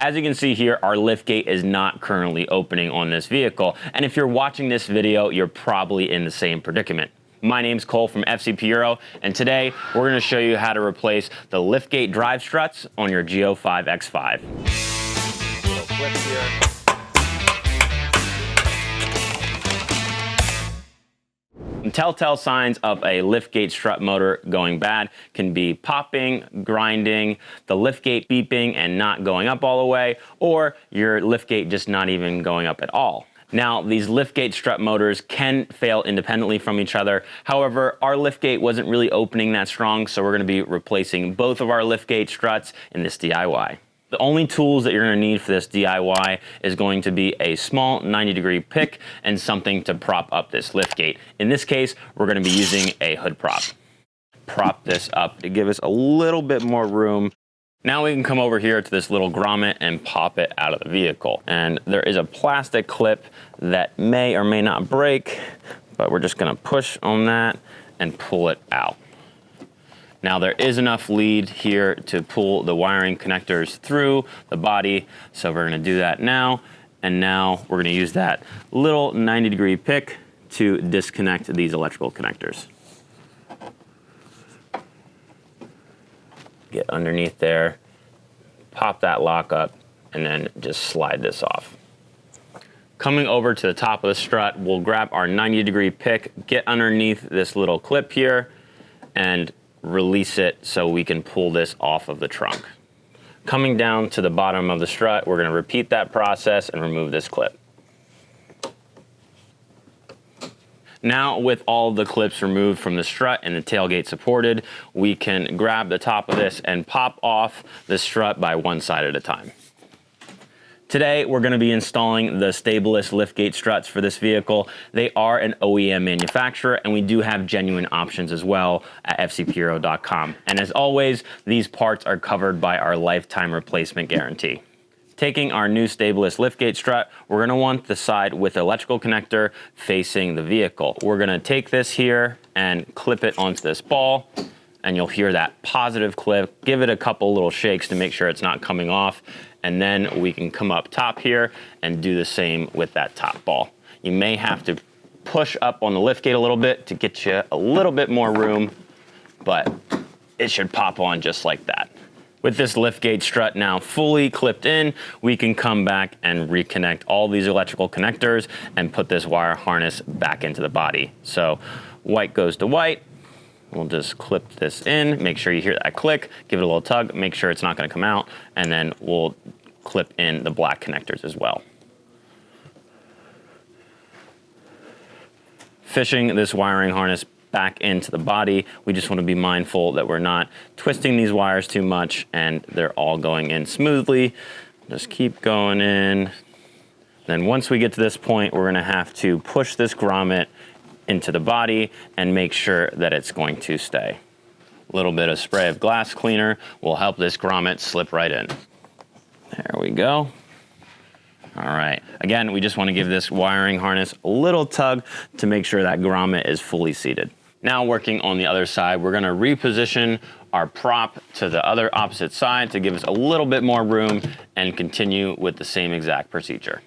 As you can see here, our liftgate is not currently opening on this vehicle. And if you're watching this video, you're probably in the same predicament. My name's Cole from FCP Euro, and today we're going to show you how to replace the liftgate drive struts on your G05 X5. Little clip here. Telltale signs of a liftgate strut motor going bad can be popping, grinding, the liftgate beeping and not going up all the way, or your liftgate just not even going up at all. Now, these liftgate strut motors can fail independently from each other. However, our liftgate wasn't really opening that strong, so we're going to be replacing both of our liftgate struts in this DIY. The only tools that you're going to need for this DIY is going to be a small 90-degree pick and something to prop up this liftgate. In this case, we're going to be using a hood prop. Prop this up to give us a little bit more room. Now we can come over here to this little grommet and pop it out of the vehicle. And there is a plastic clip that may or may not break, but we're just going to push on that and pull it out. Now there is enough lead here to pull the wiring connectors through the body, so we're going to do that now. And now we're going to use that little 90-degree pick to disconnect these electrical connectors. Get underneath there, pop that lock up, and then just slide this off. Coming over to the top of the strut, we'll grab our 90-degree pick, get underneath this little clip here, and release it so we can pull this off of the trunk. Coming down to the bottom of the strut, we're going to repeat that process and remove this clip. Now, with all the clips removed from the strut and the tailgate supported, we can grab the top of this and pop off the strut by one side at a time. Today, we're going to be installing the stableless liftgate struts for this vehicle. They are an OEM manufacturer, and we do have genuine options as well at fcpeuro.com. And as always, these parts are covered by our lifetime replacement guarantee. Taking our new stableless liftgate strut, we're going to want the side with the electrical connector facing the vehicle. We're going to take this here and clip it onto this ball, and you'll hear that positive clip. Give it a couple little shakes to make sure it's not coming off, and then we can come up top here and do the same with that top ball. You may have to push up on the liftgate a little bit to get you a little bit more room, but it should pop on just like that. With this liftgate strut now fully clipped in, we can come back and reconnect all these electrical connectors and put this wire harness back into the body. So white goes to white. We'll just clip this in, make sure you hear that click, give it a little tug, make sure it's not going to come out, and then we'll clip in the black connectors as well. Fishing this wiring harness back into the body, we just want to be mindful that we're not twisting these wires too much and they're all going in smoothly. Just keep going in. Then once we get to this point, we're going to have to push this grommet into the body and make sure that it's going to stay. A little bit of spray of glass cleaner will help this grommet slip right in. There we go. All right, again, we just want to give this wiring harness a little tug to make sure that grommet is fully seated. Now working on the other side, we're going to reposition our prop to the other opposite side to give us a little bit more room and continue with the same exact procedure.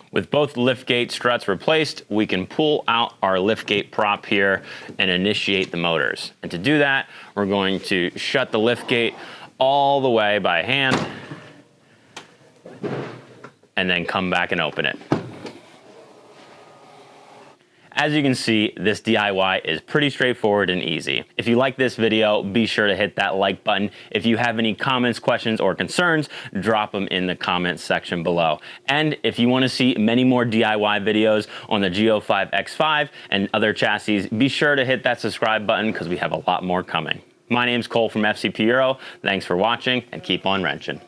With both liftgate struts replaced, we can pull out our liftgate prop here and initiate the motors. And to do that, we're going to shut the liftgate all the way by hand and then come back and open it. As you can see, this DIY is pretty straightforward and easy. If you like this video, be sure to hit that like button. If you have any comments, questions, or concerns, drop them in the comments section below. And if you want to see many more DIY videos on the G05 X5 and other chassis, be sure to hit that subscribe button because we have a lot more coming. My name's Cole from FCP Euro. Thanks for watching and keep on wrenching.